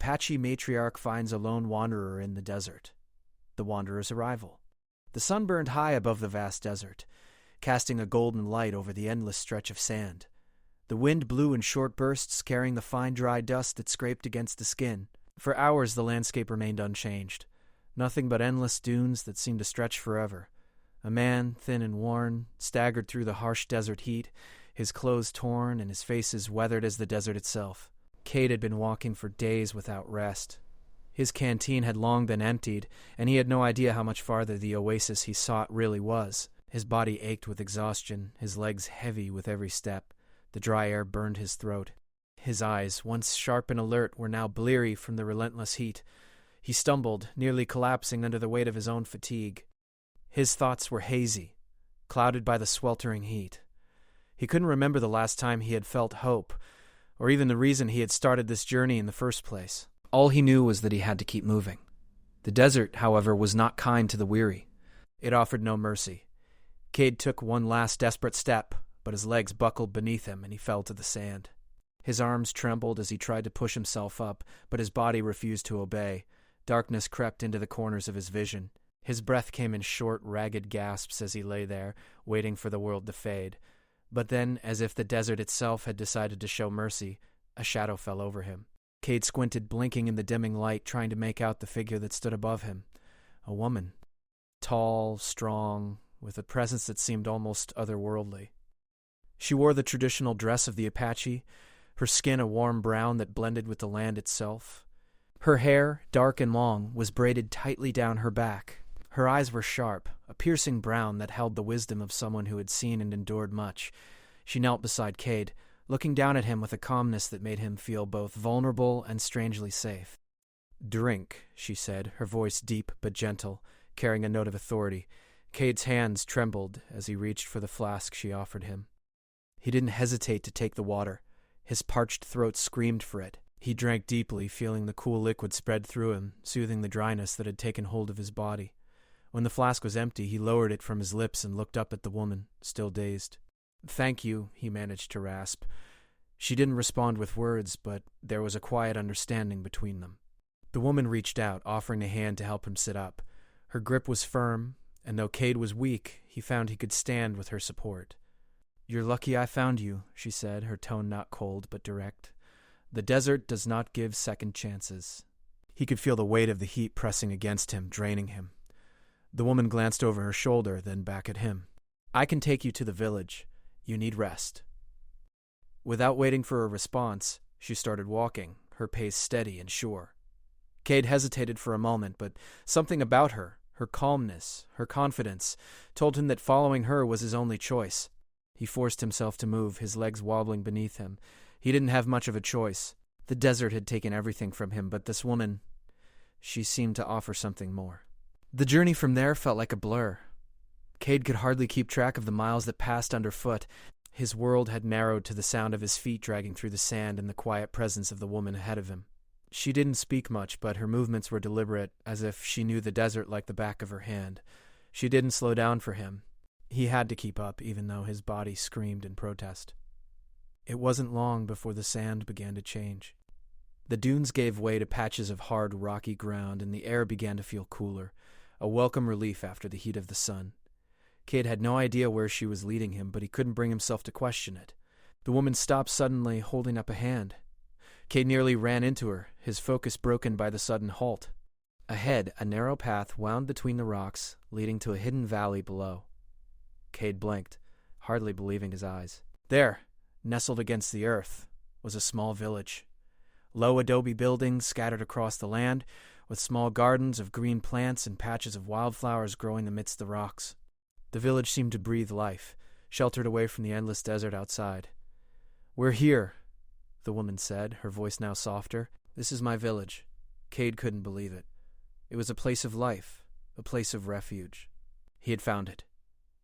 Apache Matriarch finds a lone wanderer in the desert. The wanderer's arrival. The sun burned high above the vast desert, casting a golden light over the endless stretch of sand. The wind blew in short bursts, carrying the fine dry dust that scraped against the skin. For hours the landscape remained unchanged. Nothing but endless dunes that seemed to stretch forever. A man, thin and worn, staggered through the harsh desert heat, his clothes torn and his face as weathered as the desert itself. Cade had been walking for days without rest. His canteen had long been emptied, and he had no idea how much farther the oasis he sought really was. His body ached with exhaustion, his legs heavy with every step. The dry air burned his throat. His eyes, once sharp and alert, were now bleary from the relentless heat. He stumbled, nearly collapsing under the weight of his own fatigue. His thoughts were hazy, clouded by the sweltering heat. He couldn't remember the last time he had felt hope, or even the reason he had started this journey in the first place. All he knew was that he had to keep moving. The desert, however, was not kind to the weary. It offered no mercy. Cade took one last desperate step, but his legs buckled beneath him and he fell to the sand. His arms trembled as he tried to push himself up, but his body refused to obey. Darkness crept into the corners of his vision. His breath came in short, ragged gasps as he lay there, waiting for the world to fade. But then, as if the desert itself had decided to show mercy, a shadow fell over him. Cade squinted, blinking in the dimming light, trying to make out the figure that stood above him. A woman. Tall, strong, with a presence that seemed almost otherworldly. She wore the traditional dress of the Apache, her skin a warm brown that blended with the land itself. Her hair, dark and long, was braided tightly down her back. Her eyes were sharp, a piercing brown that held the wisdom of someone who had seen and endured much. She knelt beside Cade, looking down at him with a calmness that made him feel both vulnerable and strangely safe. "Drink," she said, her voice deep but gentle, carrying a note of authority. Cade's hands trembled as he reached for the flask she offered him. He didn't hesitate to take the water. His parched throat screamed for it. He drank deeply, feeling the cool liquid spread through him, soothing the dryness that had taken hold of his body. When the flask was empty, he lowered it from his lips and looked up at the woman, still dazed. "Thank you," he managed to rasp. She didn't respond with words, but there was a quiet understanding between them. The woman reached out, offering a hand to help him sit up. Her grip was firm, and though Cade was weak, he found he could stand with her support. "You're lucky I found you," she said, her tone not cold but direct. "The desert does not give second chances." He could feel the weight of the heat pressing against him, draining him. The woman glanced over her shoulder, then back at him. "I can take you to the village. You need rest." Without waiting for a response, she started walking, her pace steady and sure. Cade hesitated for a moment, but something about her calmness, her confidence, told him that following her was his only choice. He forced himself to move, his legs wobbling beneath him. He didn't have much of a choice. The desert had taken everything from him, but this woman, she seemed to offer something more. The journey from there felt like a blur. Cade could hardly keep track of the miles that passed underfoot. His world had narrowed to the sound of his feet dragging through the sand and the quiet presence of the woman ahead of him. She didn't speak much, but her movements were deliberate, as if she knew the desert like the back of her hand. She didn't slow down for him. He had to keep up, even though his body screamed in protest. It wasn't long before the sand began to change. The dunes gave way to patches of hard, rocky ground, and the air began to feel cooler, a welcome relief after the heat of the sun. Cade had no idea where she was leading him, but he couldn't bring himself to question it. The woman stopped suddenly, holding up a hand. Cade nearly ran into her, his focus broken by the sudden halt. Ahead, a narrow path wound between the rocks, leading to a hidden valley below. Cade blinked, hardly believing his eyes. There, nestled against the earth, was a small village. Low adobe buildings scattered across the land, with small gardens of green plants and patches of wildflowers growing amidst the rocks. The village seemed to breathe life, sheltered away from the endless desert outside. "We're here," the woman said, her voice now softer. "This is my village." Cade couldn't believe it. It was a place of life, a place of refuge. He had found it.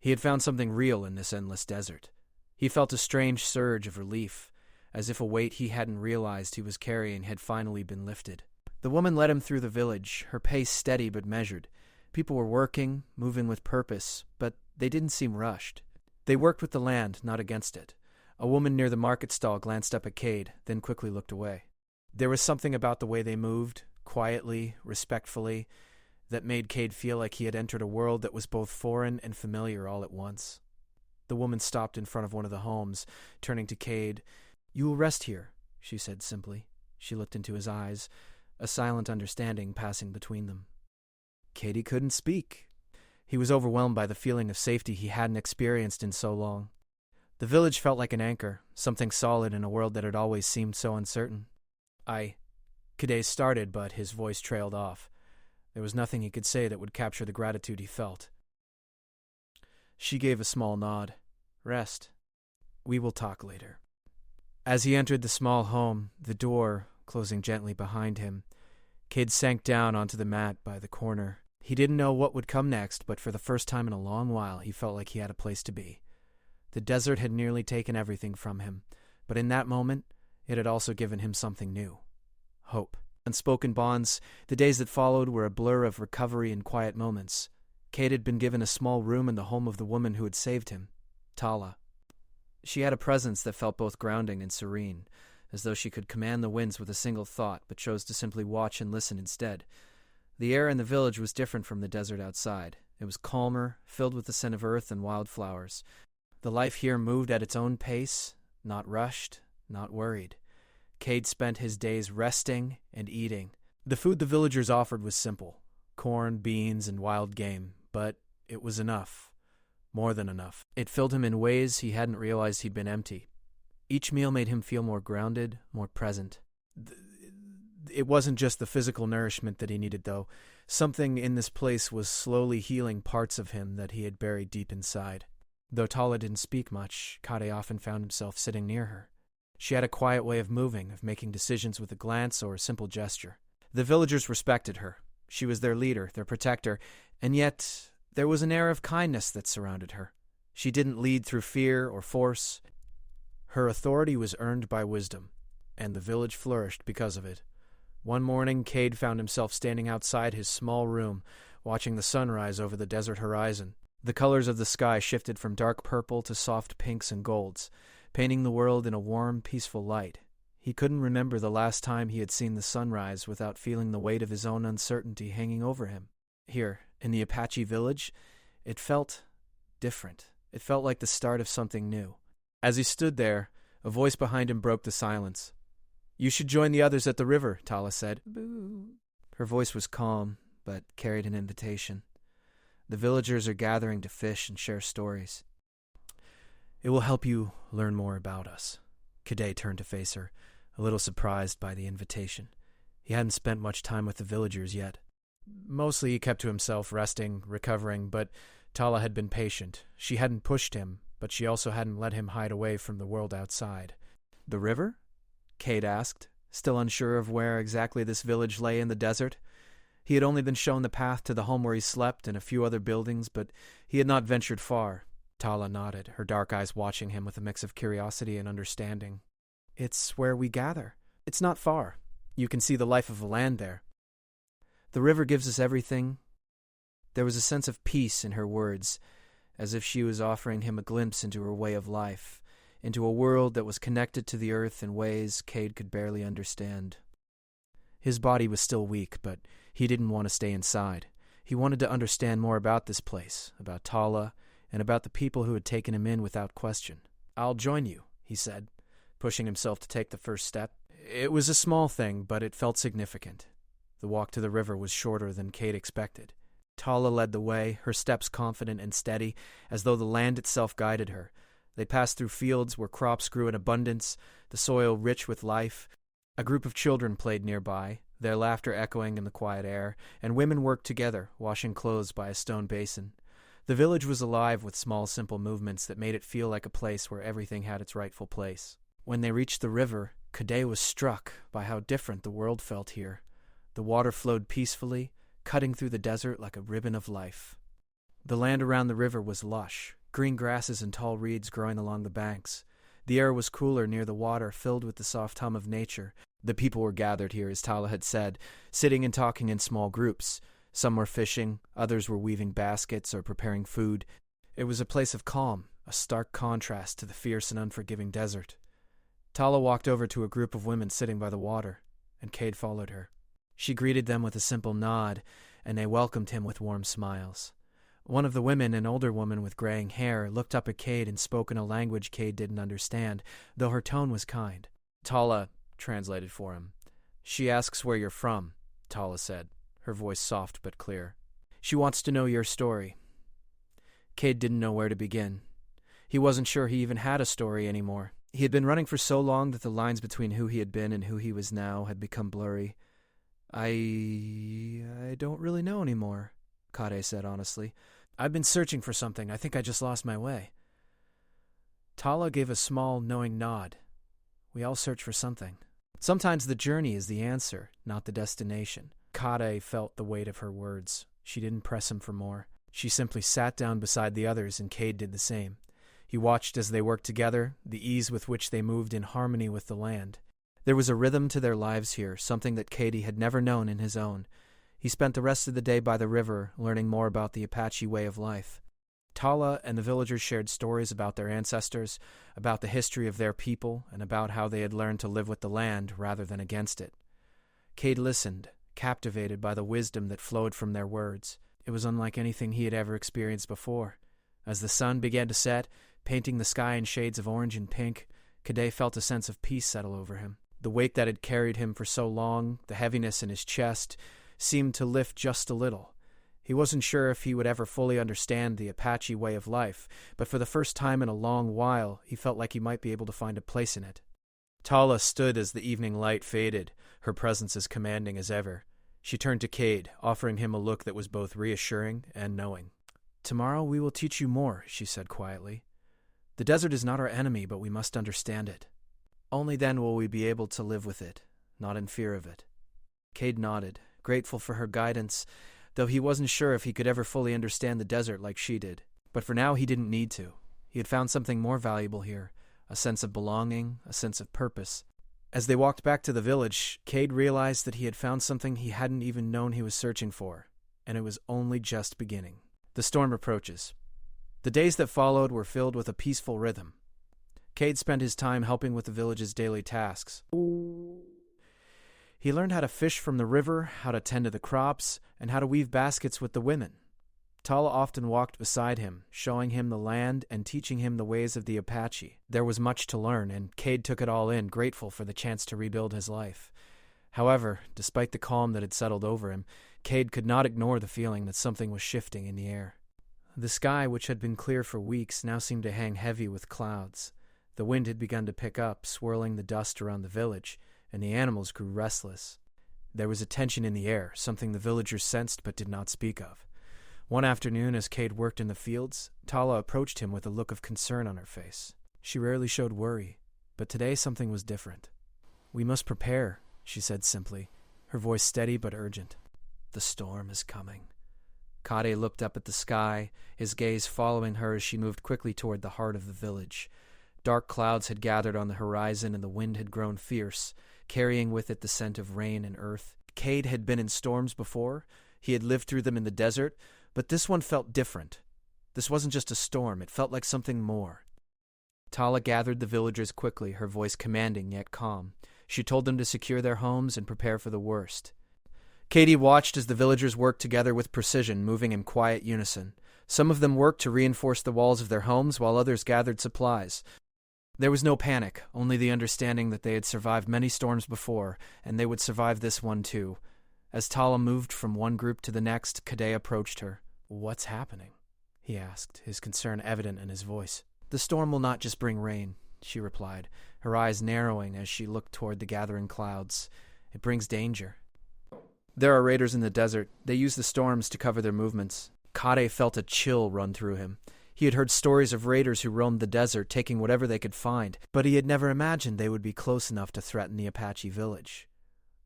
He had found something real in this endless desert. He felt a strange surge of relief, as if a weight he hadn't realized he was carrying had finally been lifted. The woman led him through the village, her pace steady but measured. People were working, moving with purpose, but they didn't seem rushed. They worked with the land, not against it. A woman near the market stall glanced up at Cade, then quickly looked away. There was something about the way they moved, quietly, respectfully, that made Cade feel like he had entered a world that was both foreign and familiar all at once. The woman stopped in front of one of the homes, turning to Cade. "You will rest here," she said simply. She looked into his eyes, a silent understanding passing between them. Cade couldn't speak. He was overwhelmed by the feeling of safety he hadn't experienced in so long. The village felt like an anchor, something solid in a world that had always seemed so uncertain. Cade started, but his voice trailed off. There was nothing he could say that would capture the gratitude he felt. She gave a small nod. "Rest. We will talk later." As he entered the small home, the door closing gently behind him, Cade sank down onto the mat by the corner. He didn't know what would come next, but for the first time in a long while, he felt like he had a place to be. The desert had nearly taken everything from him, but in that moment, it had also given him something new. Hope. Unspoken bonds, the days that followed were a blur of recovery and quiet moments. Cade had been given a small room in the home of the woman who had saved him, Tala. She had a presence that felt both grounding and serene, as though she could command the winds with a single thought, but chose to simply watch and listen instead. The air in the village was different from the desert outside. It was calmer, filled with the scent of earth and wildflowers. The life here moved at its own pace, not rushed, not worried. Cade spent his days resting and eating. The food the villagers offered was simple: corn, beans, and wild game, but it was enough. More than enough. It filled him in ways he hadn't realized he'd been empty. Each meal made him feel more grounded, more present. It wasn't just the physical nourishment that he needed, though. Something in this place was slowly healing parts of him that he had buried deep inside. Though Tala didn't speak much, Cade often found himself sitting near her. She had a quiet way of moving, of making decisions with a glance or a simple gesture. The villagers respected her. She was their leader, their protector, and yet there was an air of kindness that surrounded her. She didn't lead through fear or force. Her authority was earned by wisdom, and the village flourished because of it. One morning, Cade found himself standing outside his small room, watching the sunrise over the desert horizon. The colors of the sky shifted from dark purple to soft pinks and golds, painting the world in a warm, peaceful light. He couldn't remember the last time he had seen the sunrise without feeling the weight of his own uncertainty hanging over him. Here, in the Apache village, it felt different. It felt like the start of something new. As he stood there, a voice behind him broke the silence. "You should join the others at the river," Tala said. "Boo." Her voice was calm, but carried an invitation. "The villagers are gathering to fish and share stories. It will help you learn more about us." Cade turned to face her, a little surprised by the invitation. He hadn't spent much time with the villagers yet. Mostly he kept to himself, resting, recovering, but Tala had been patient. She hadn't pushed him, but she also hadn't let him hide away from the world outside. "The river?" Cade asked, still unsure of where exactly this village lay in the desert. He had only been shown the path to the home where he slept and a few other buildings, but he had not ventured far. Tala nodded, her dark eyes watching him with a mix of curiosity and understanding. "It's where we gather. It's not far. You can see the life of the land there. The river gives us everything." There was a sense of peace in her words, as if she was offering him a glimpse into her way of life, into a world that was connected to the earth in ways Cade could barely understand. His body was still weak, but he didn't want to stay inside. He wanted to understand more about this place, about Tala, and about the people who had taken him in without question. "I'll join you," he said, pushing himself to take the first step. It was a small thing, but it felt significant. The walk to the river was shorter than Cade expected. Tala led the way, her steps confident and steady, as though the land itself guided her. They passed through fields where crops grew in abundance, the soil rich with life. A group of children played nearby, their laughter echoing in the quiet air, and women worked together, washing clothes by a stone basin. The village was alive with small, simple movements that made it feel like a place where everything had its rightful place. When they reached the river, Cade was struck by how different the world felt here. The water flowed peacefully, cutting through the desert like a ribbon of life. The land around the river was lush, green grasses and tall reeds growing along the banks. The air was cooler near the water, filled with the soft hum of nature. The people were gathered here, as Tala had said, sitting and talking in small groups. Some were fishing, others were weaving baskets or preparing food. It was a place of calm, a stark contrast to the fierce and unforgiving desert. Tala walked over to a group of women sitting by the water. and Cade followed her. She greeted them with a simple nod, and they welcomed him with warm smiles. One of the women, an older woman with graying hair, looked up at Cade and spoke in a language Cade didn't understand, though her tone was kind. Tala translated for him. "She asks where you're from," Tala said, her voice soft but clear. "She wants to know your story." Cade didn't know where to begin. He wasn't sure he even had a story anymore. He had been running for so long that the lines between who he had been and who he was now had become blurry. I don't really know anymore," Kade said honestly. "I've been searching for something. I think I just lost my way." Tala gave a small, knowing nod. "We all search for something. Sometimes the journey is the answer, not the destination." Kade felt the weight of her words. She didn't press him for more. She simply sat down beside the others, and Cade did the same. He watched as they worked together, the ease with which they moved in harmony with the land. There was a rhythm to their lives here, something that Cade had never known in his own. He spent the rest of the day by the river, learning more about the Apache way of life. Tala and the villagers shared stories about their ancestors, about the history of their people, and about how they had learned to live with the land rather than against it. Cade listened, captivated by the wisdom that flowed from their words. It was unlike anything he had ever experienced before. As the sun began to set, painting the sky in shades of orange and pink, Cade felt a sense of peace settle over him. The weight that had carried him for so long, the heaviness in his chest, seemed to lift just a little. He wasn't sure if he would ever fully understand the Apache way of life, but for the first time in a long while, he felt like he might be able to find a place in it. Tala stood as the evening light faded, her presence as commanding as ever. She turned to Cade, offering him a look that was both reassuring and knowing. "Tomorrow we will teach you more," she said quietly. "The desert is not our enemy, but we must understand it. Only then will we be able to live with it, not in fear of it." Cade nodded, grateful for her guidance, though he wasn't sure if he could ever fully understand the desert like she did. But for now he didn't need to. He had found something more valuable here, a sense of belonging, a sense of purpose. As they walked back to the village, Cade realized that he had found something he hadn't even known he was searching for, and it was only just beginning. The storm approaches. The days that followed were filled with a peaceful rhythm. Cade spent his time helping with the village's daily tasks. He learned how to fish from the river, how to tend to the crops, and how to weave baskets with the women. Tala often walked beside him, showing him the land and teaching him the ways of the Apache. There was much to learn, and Cade took it all in, grateful for the chance to rebuild his life. However, despite the calm that had settled over him, Cade could not ignore the feeling that something was shifting in the air. The sky, which had been clear for weeks, now seemed to hang heavy with clouds. The wind had begun to pick up, swirling the dust around the village, and the animals grew restless. There was a tension in the air, something the villagers sensed but did not speak of. One afternoon, as Cade worked in the fields, Tala approached him with a look of concern on her face. She rarely showed worry, but today something was different. "We must prepare," she said simply, her voice steady but urgent. "The storm is coming." Kade looked up at the sky, his gaze following her as she moved quickly toward the heart of the village. Dark clouds had gathered on the horizon and the wind had grown fierce, carrying with it the scent of rain and earth. Cade had been in storms before. He had lived through them in the desert, but this one felt different. This wasn't just a storm, it felt like something more. Tala gathered the villagers quickly, her voice commanding yet calm. She told them to secure their homes and prepare for the worst. Katie watched as the villagers worked together with precision, moving in quiet unison. Some of them worked to reinforce the walls of their homes, while others gathered supplies. There was no panic, only the understanding that they had survived many storms before, and they would survive this one too. As Tala moved from one group to the next, Kade approached her. "What's happening?" he asked, his concern evident in his voice. "The storm will not just bring rain," she replied, her eyes narrowing as she looked toward the gathering clouds. "It brings danger. There are raiders in the desert. They use the storms to cover their movements." Kade felt a chill run through him. He had heard stories of raiders who roamed the desert, taking whatever they could find, but he had never imagined they would be close enough to threaten the Apache village.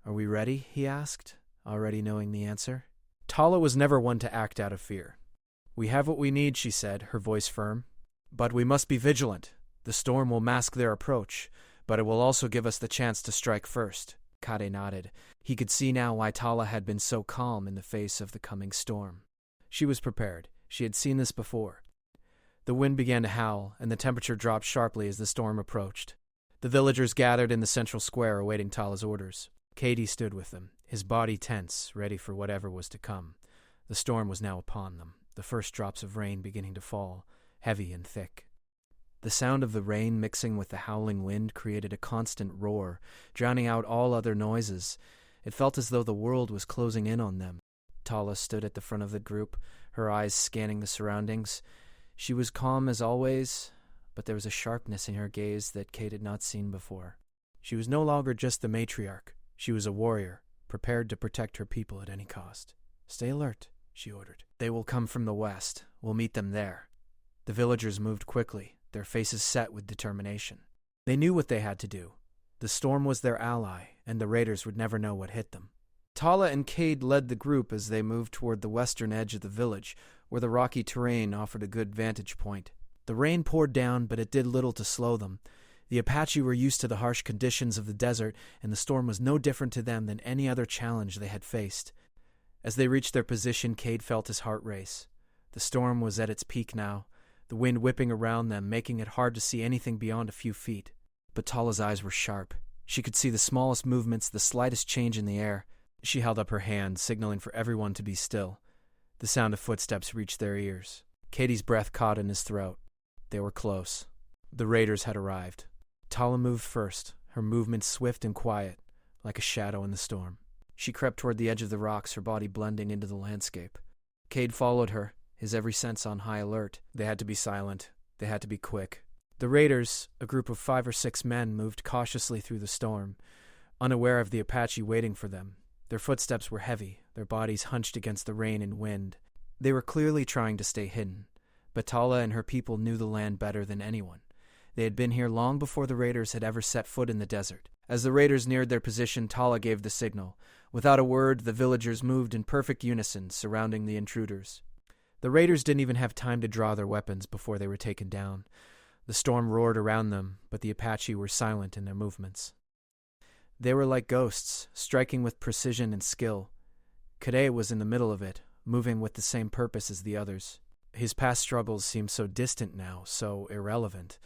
"Are we ready?" he asked, already knowing the answer. Tala was never one to act out of fear. "We have what we need," she said, her voice firm. "But we must be vigilant. The storm will mask their approach, but it will also give us the chance to strike first." Kade nodded. He could see now why Tala had been so calm in the face of the coming storm. She was prepared. She had seen this before. The wind began to howl, and the temperature dropped sharply as the storm approached. The villagers gathered in the central square awaiting Tala's orders. Cady stood with them, his body tense, ready for whatever was to come. The storm was now upon them, the first drops of rain beginning to fall, heavy and thick. The sound of the rain mixing with the howling wind created a constant roar, drowning out all other noises. It felt as though the world was closing in on them. Tala stood at the front of the group, her eyes scanning the surroundings. She was calm as always, but there was a sharpness in her gaze that Kate had not seen before. She was no longer just the matriarch. She was a warrior, prepared to protect her people at any cost. "Stay alert," she ordered. "They will come from the west. We'll meet them there." The villagers moved quickly, their faces set with determination. They knew what they had to do. The storm was their ally, and the raiders would never know what hit them. Tala and Cade led the group as they moved toward the western edge of the village, where the rocky terrain offered a good vantage point. The rain poured down, but it did little to slow them. The Apache were used to the harsh conditions of the desert, and the storm was no different to them than any other challenge they had faced. As they reached their position, Cade felt his heart race. The storm was at its peak now, the wind whipping around them, making it hard to see anything beyond a few feet. But Tala's eyes were sharp. She could see the smallest movements, the slightest change in the air. She held up her hand, signaling for everyone to be still. The sound of footsteps reached their ears. Cady's breath caught in his throat. They were close. The raiders had arrived. Tala moved first, her movements swift and quiet, like a shadow in the storm. She crept toward the edge of the rocks, her body blending into the landscape. Cade followed her, his every sense on high alert. They had to be silent. They had to be quick. The raiders, a group of 5 or 6 men, moved cautiously through the storm, unaware of the Apache waiting for them. Their footsteps were heavy, their bodies hunched against the rain and wind. They were clearly trying to stay hidden, but Tala and her people knew the land better than anyone. They had been here long before the raiders had ever set foot in the desert. As the raiders neared their position, Tala gave the signal. Without a word, the villagers moved in perfect unison, surrounding the intruders. The raiders didn't even have time to draw their weapons before they were taken down. The storm roared around them, but the Apache were silent in their movements. They were like ghosts, striking with precision and skill. Cade was in the middle of it, moving with the same purpose as the others. His past struggles seemed so distant now, so irrelevant.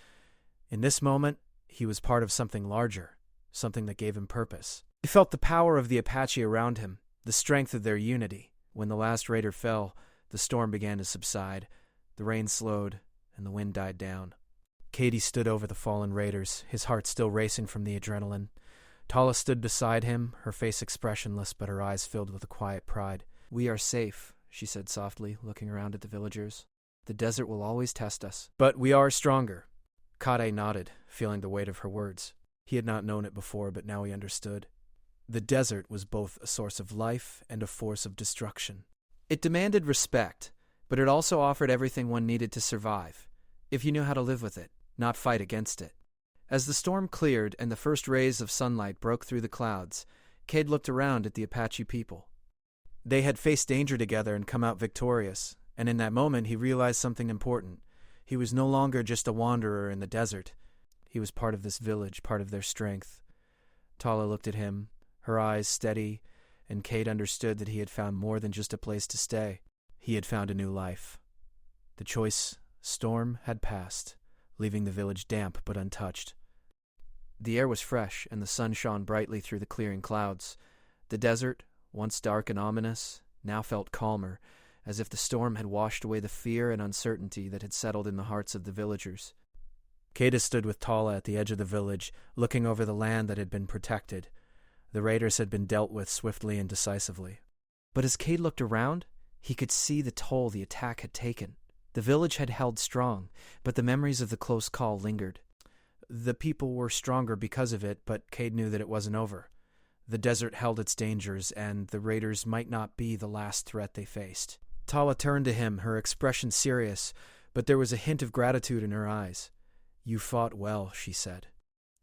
In this moment, he was part of something larger, something that gave him purpose. He felt the power of the Apache around him, the strength of their unity. When the last raider fell, the storm began to subside. The rain slowed, and the wind died down. Cady stood over the fallen raiders, his heart still racing from the adrenaline. Tala stood beside him, her face expressionless but her eyes filled with a quiet pride. "We are safe," she said softly, looking around at the villagers. "The desert will always test us, but we are stronger." Cade nodded, feeling the weight of her words. He had not known it before, but now he understood. The desert was both a source of life and a force of destruction. It demanded respect, but it also offered everything one needed to survive, if you knew how to live with it, not fight against it. As the storm cleared and the first rays of sunlight broke through the clouds, Cade looked around at the Apache people. They had faced danger together and come out victorious, and in that moment he realized something important. He was no longer just a wanderer in the desert. He was part of this village, part of their strength. Tala looked at him, her eyes steady, and Cade understood that he had found more than just a place to stay. He had found a new life. The choice storm had passed, leaving the village damp but untouched. The air was fresh, and the sun shone brightly through the clearing clouds. The desert, once dark and ominous, now felt calmer, as if the storm had washed away the fear and uncertainty that had settled in the hearts of the villagers. Cade stood with Tala at the edge of the village, looking over the land that had been protected. The raiders had been dealt with swiftly and decisively. But as Cade looked around, he could see the toll the attack had taken. The village had held strong, but the memories of the close call lingered. The people were stronger because of it, but Cade knew that it wasn't over. The desert held its dangers, and the raiders might not be the last threat they faced. Tala turned to him, her expression serious, but there was a hint of gratitude in her eyes. "You fought well," she said.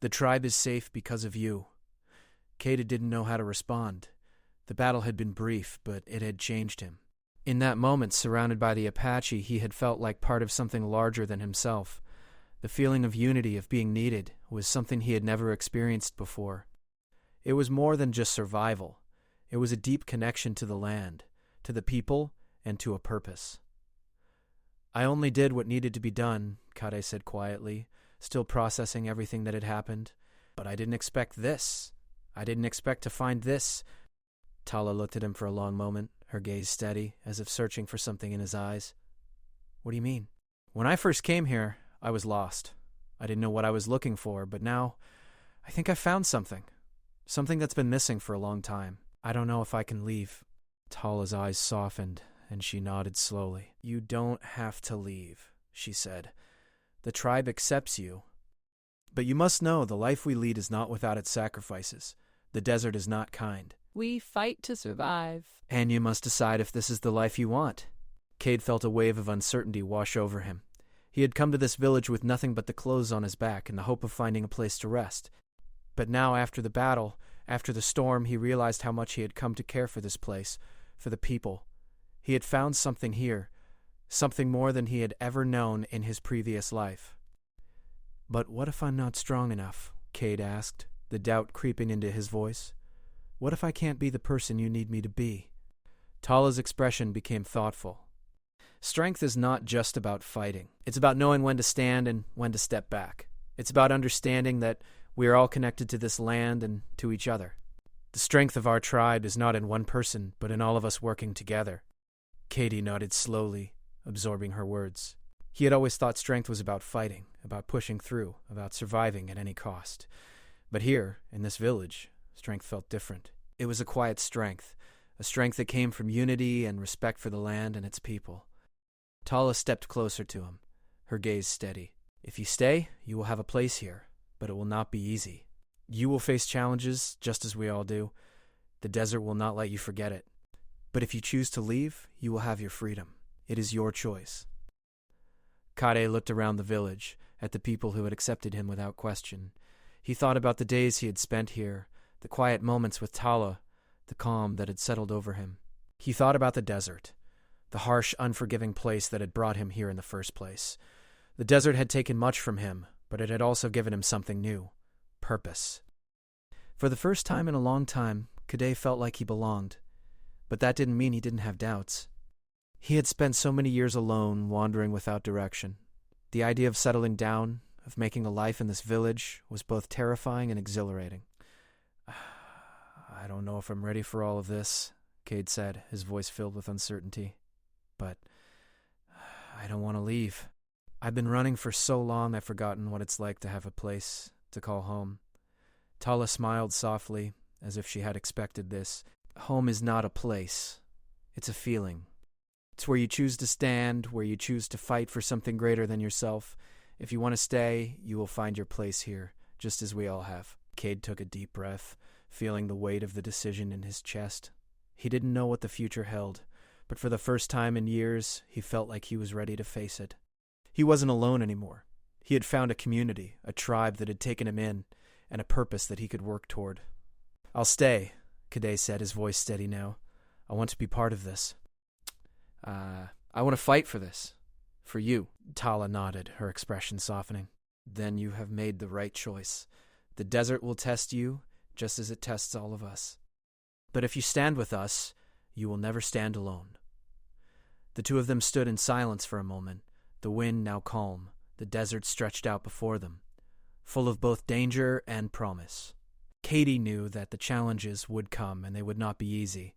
"The tribe is safe because of you." Cade didn't know how to respond. The battle had been brief, but it had changed him. In that moment, surrounded by the Apache, he had felt like part of something larger than himself. The feeling of unity, of being needed, was something he had never experienced before. It was more than just survival. It was a deep connection to the land, to the people, and to a purpose. "I only did what needed to be done," Cade said quietly, still processing everything that had happened. "But I didn't expect this. I didn't expect to find this. Tala looked at him for a long moment, her gaze steady, as if searching for something in his eyes. What do you mean? When I first came here, I was lost. I didn't know what I was looking for, but now I think I found something. Something that's been missing for a long time. I don't know if I can leave. Tala's eyes softened, and she nodded slowly. You don't have to leave, she said. The tribe accepts you. But you must know the life we lead is not without its sacrifices. The desert is not kind. We fight to survive. And you must decide if this is the life you want. Cade felt a wave of uncertainty wash over him. He had come to this village with nothing but the clothes on his back in the hope of finding a place to rest. But now, after the battle, after the storm, he realized how much he had come to care for this place, for the people. He had found something here, something more than he had ever known in his previous life. But what if I'm not strong enough? Cade asked, the doubt creeping into his voice. What if I can't be the person you need me to be? Tala's expression became thoughtful. Strength is not just about fighting. It's about knowing when to stand and when to step back. It's about understanding that we are all connected to this land and to each other. The strength of our tribe is not in one person, but in all of us working together. Katie nodded slowly, absorbing her words. He had always thought strength was about fighting, about pushing through, about surviving at any cost. But here, in this village, strength felt different. It was a quiet strength, a strength that came from unity and respect for the land and its people. Tala stepped closer to him, her gaze steady. If you stay, you will have a place here, but it will not be easy. You will face challenges, just as we all do. The desert will not let you forget it. But if you choose to leave, you will have your freedom. It is your choice. Kade looked around the village, at the people who had accepted him without question. He thought about the days he had spent here, the quiet moments with Tala, the calm that had settled over him. He thought about the desert, the harsh, unforgiving place that had brought him here in the first place. The desert had taken much from him, but it had also given him something new, purpose. For the first time in a long time, Kade felt like he belonged, but that didn't mean he didn't have doubts. He had spent so many years alone, wandering without direction. The idea of settling down, of making a life in this village, was both terrifying and exhilarating. I don't know if I'm ready for all of this, Cade said, his voice filled with uncertainty. But I don't want to leave. I've been running for so long I've forgotten what it's like to have a place to call home. Tala smiled softly, as if she had expected this. Home is not a place. It's a feeling. It's where you choose to stand, where you choose to fight for something greater than yourself. If you want to stay, you will find your place here, just as we all have. Cade took a deep breath, feeling the weight of the decision in his chest. He didn't know what the future held, but for the first time in years, he felt like he was ready to face it. He wasn't alone anymore. He had found a community, a tribe that had taken him in, and a purpose that he could work toward. I'll stay, Kade said, his voice steady now. I want to be part of this. I want to fight for this. For you. Tala nodded, her expression softening. Then you have made the right choice. The desert will test you, just as it tests all of us. But if you stand with us, you will never stand alone. The two of them stood in silence for a moment, the wind now calm, the desert stretched out before them, full of both danger and promise. Katie knew that the challenges would come and they would not be easy,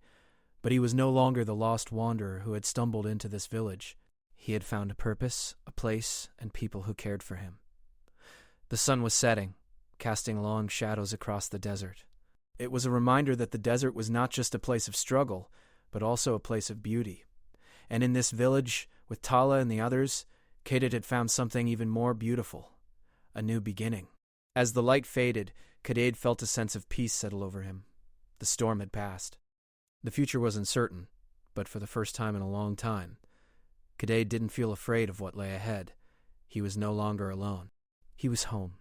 but he was no longer the lost wanderer who had stumbled into this village. He had found a purpose, a place, and people who cared for him. The sun was setting, casting long shadows across the desert. It was a reminder that the desert was not just a place of struggle, but also a place of beauty. And in this village, with Tala and the others, Kaded had found something even more beautiful, a new beginning. As the light faded, Kaded felt a sense of peace settle over him. The storm had passed. The future was uncertain, but for the first time in a long time, Kaded didn't feel afraid of what lay ahead. He was no longer alone. He was home.